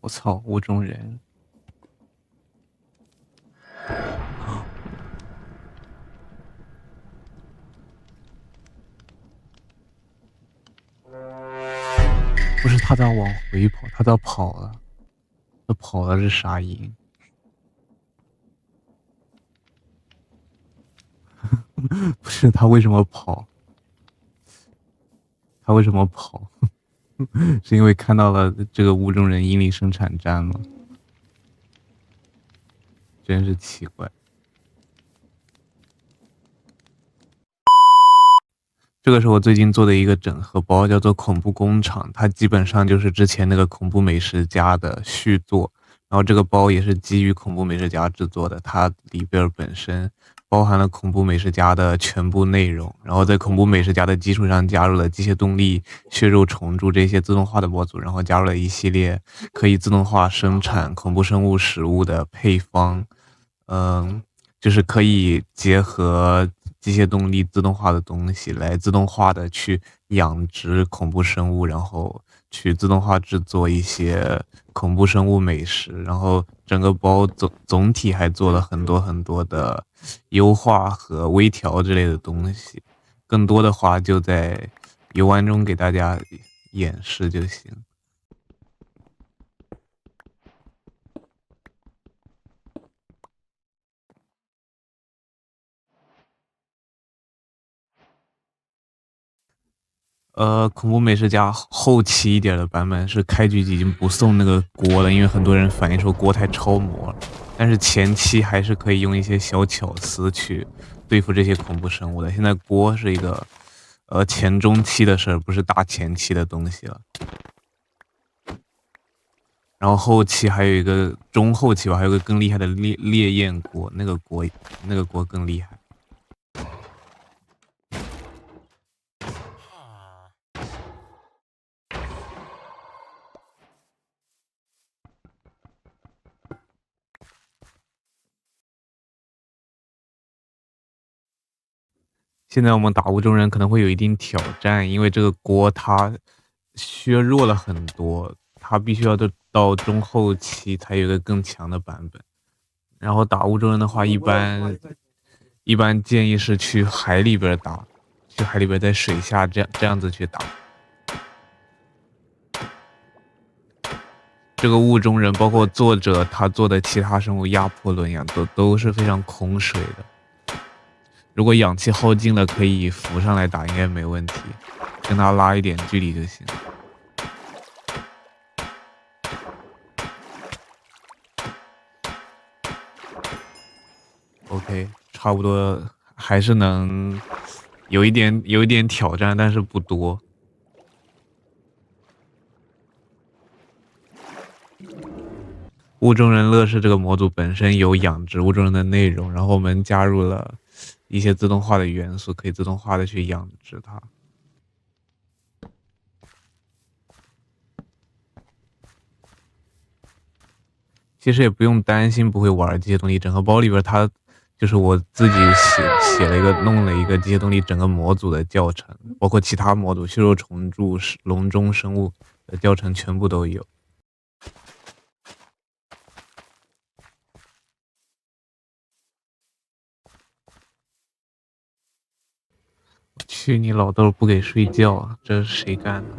我操，雾中人！不是他在往回跑，他在跑了，他跑了是啥音？不是他为什么跑？他为什么跑？是因为看到了这个雾中人引领生产站吗？真是奇怪。这个是我最近做的一个整合包，叫做恐怖工厂，它基本上就是之前那个恐怖美食家的续作。然后这个包也是基于恐怖美食家制作的，它里边本身包含了恐怖美食家的全部内容，然后在恐怖美食家的基础上加入了机械动力、血肉虫蛀这些自动化的模组，然后加入了一系列可以自动化生产恐怖生物食物的配方。嗯，就是可以结合机械动力自动化的东西来自动化的去养殖恐怖生物，然后去自动化制作一些恐怖生物美食，然后整个包总体还做了很多很多的优化和微调之类的东西，更多的话就在游玩中给大家演示就行。恐怖美食家后期一点的版本是开局已经不送那个锅了，因为很多人反映说锅太超模了。但是前期还是可以用一些小巧思去对付这些恐怖生物的。现在锅是一个前中期的事儿，不是大前期的东西了。然后后期还有一个中后期吧，还有个更厉害的烈焰锅，那个锅更厉害。现在我们打雾中人可能会有一定挑战，因为这个锅它削弱了很多，它必须要到中后期才有一个更强的版本。然后打雾中人的话，一般建议是去海里边打，去海里边在水下这样子去打。这个雾中人包括作者他做的其他生物压迫轮呀，都是非常恐水的。如果氧气耗尽了，可以浮上来打，应该没问题，跟他拉一点距离就行。OK，差不多还是能有一点挑战，但是不多。雾中人乐视这个模组本身有养殖雾中人的内容，然后我们加入了一些自动化的元素，可以自动化的去养殖它。其实也不用担心不会玩机械动力，整个包里边它就是我自己弄了一个机械动力整个模组的教程，包括其他模组血肉虫蛀、笼中生物的教程全部都有。去你老豆不给睡觉啊！这是谁干的？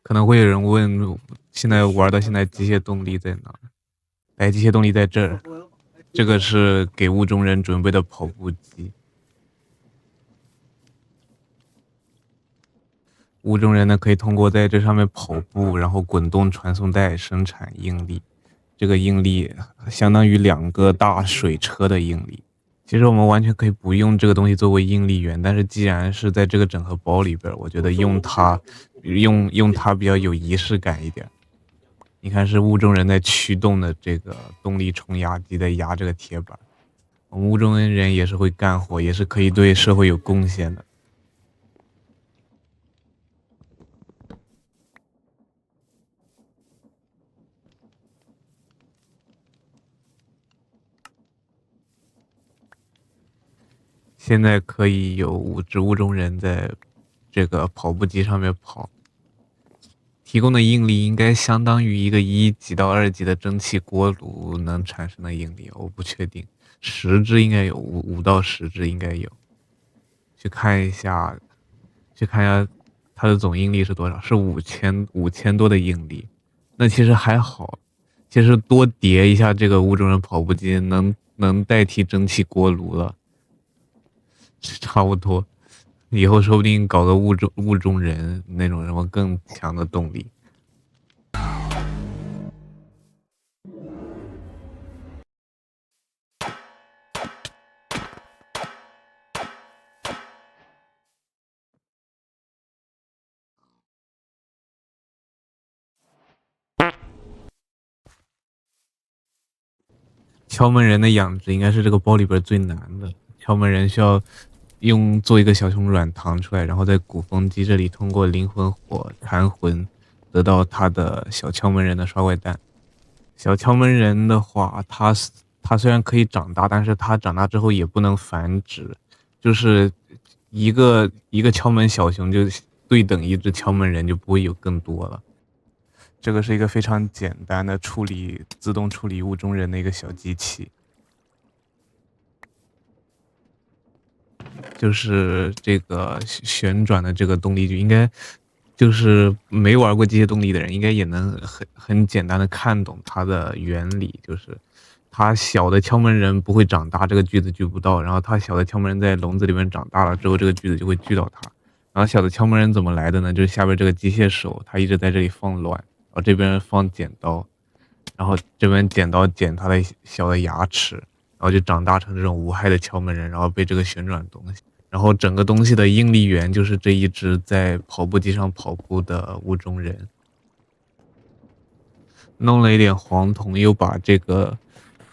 可能会有人问，现在玩到现在机械动力在哪？来，机械动力在这儿，这个是给雾中人准备的跑步机。雾中人呢可以通过在这上面跑步，然后滚动传送带生产应力，这个应力相当于2个大水车的应力。其实我们完全可以不用这个东西作为应力源，但是既然是在这个整合包里边，我觉得用它比较有仪式感一点。你看，是雾中人在驱动的这个动力冲压机在压这个铁板，我们雾中人也是会干活，也是可以对社会有贡献的。现在可以有5只雾中人在这个跑步机上面跑，提供的应力应该相当于一个1级到2级的蒸汽锅炉能产生的应力，我不确定，10只应该有5到10只应该有。去看一下，去看一下它的总应力是多少，是5000多的应力，那其实还好，其实多叠一下这个雾中人跑步机能代替蒸汽锅炉了，差不多。以后说不定搞个雾中人那种什么更强的动力。敲门人的养殖应该是这个包里边最难的。敲门人需要做一个小熊软糖出来，然后在鼓风机这里通过灵魂火弹魂得到他的小敲门人的刷怪蛋。小敲门人的话，它虽然可以长大，但是它长大之后也不能繁殖，就是一个敲门小熊就对等一只敲门人，就不会有更多了。这个是一个非常简单的自动处理雾中人的一个小机器，就是这个旋转的这个动力矩，应该就是没玩过机械动力的人，应该也能很简单的看懂它的原理，就是它小的敲门人不会长大，这个锯子锯不到，然后它小的敲门人在笼子里面长大了之后，这个锯子就会锯到它。然后小的敲门人怎么来的呢？就是下边这个机械手，它一直在这里放卵，然后这边放剪刀，然后这边剪刀剪它的小的牙齿，然后就长大成这种无害的敲门人，然后被这个旋转东西，然后整个东西的应力源就是这一只在跑步机上跑步的雾中人。弄了一点黄铜，又把这个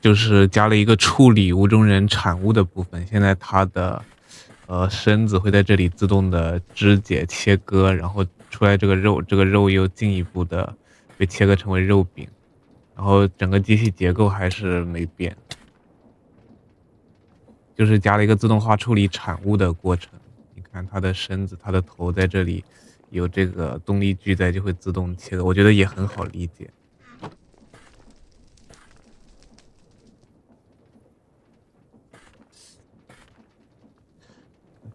就是加了一个处理雾中人产物的部分。现在它的身子会在这里自动的肢解切割，然后出来这个肉，这个肉又进一步的被切割成为肉饼，然后整个机器结构还是没变，就是加了一个自动化处理产物的过程。你看它的身子，它的头在这里有这个动力锯在，就会自动切割，我觉得也很好理解。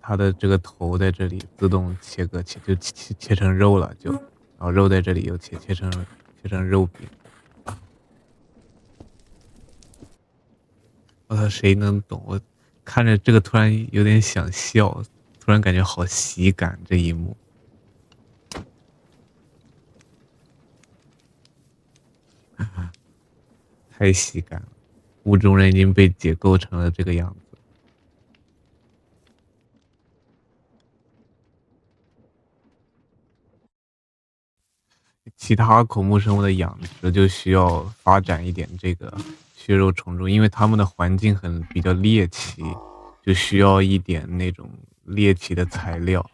它的这个头在这里自动切割，切成肉了，然后肉在这里又切成肉饼。我操，谁能懂？我看着这个突然有点想笑，突然感觉好喜感这一幕，太喜感了。雾中人已经被解构成了这个样子。其他恐怖生物的养殖就需要发展一点这个血肉虫蛀，因为它们的环境比较猎奇，就需要一点那种猎奇的材料。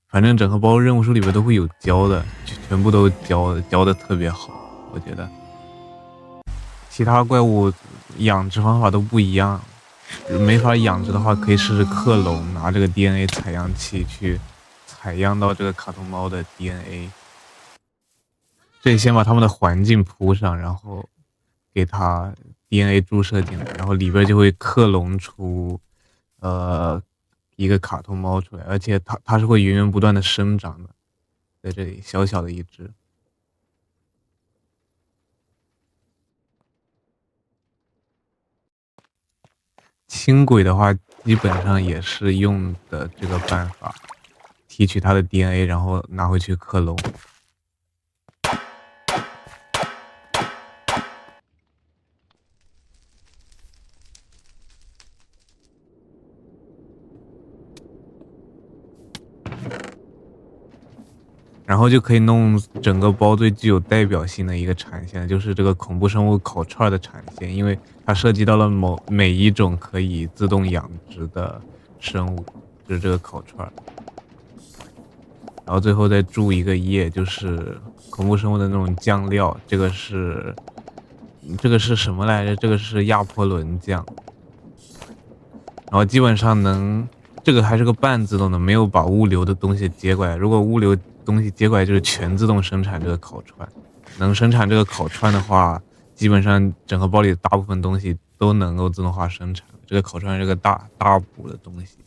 反正整个包任务书里边都会有教的，全部都教的特别好，我觉得。其他怪物养殖方法都不一样，没法养殖的话，可以试试克隆，拿这个 DNA 采样器去采样到这个卡通猫的 DNA。这里先把它们的环境铺上，然后给它 DNA 注射进来，然后里边就会克隆出一个卡通猫出来，而且它是会源源不断的生长的，在这里小小的一只。轻轨的话，基本上也是用的这个办法，提取它的 DNA，然后拿回去克隆。然后就可以弄整个包最具有代表性的一个产线，就是这个恐怖生物烤串的产线，因为它涉及到了每一种可以自动养殖的生物，就是这个烤串。然后最后再注一个页，就是恐怖生物的那种酱料，这个是什么来着？这个是亚婆仑酱。然后基本上这个还是个半自动的，没有把物流的东西接过来。如果物流东西接过来，就是全自动生产这个烤串。能生产这个烤串的话，基本上整个包里大部分东西都能够自动化生产。这个烤串是个大补的东西。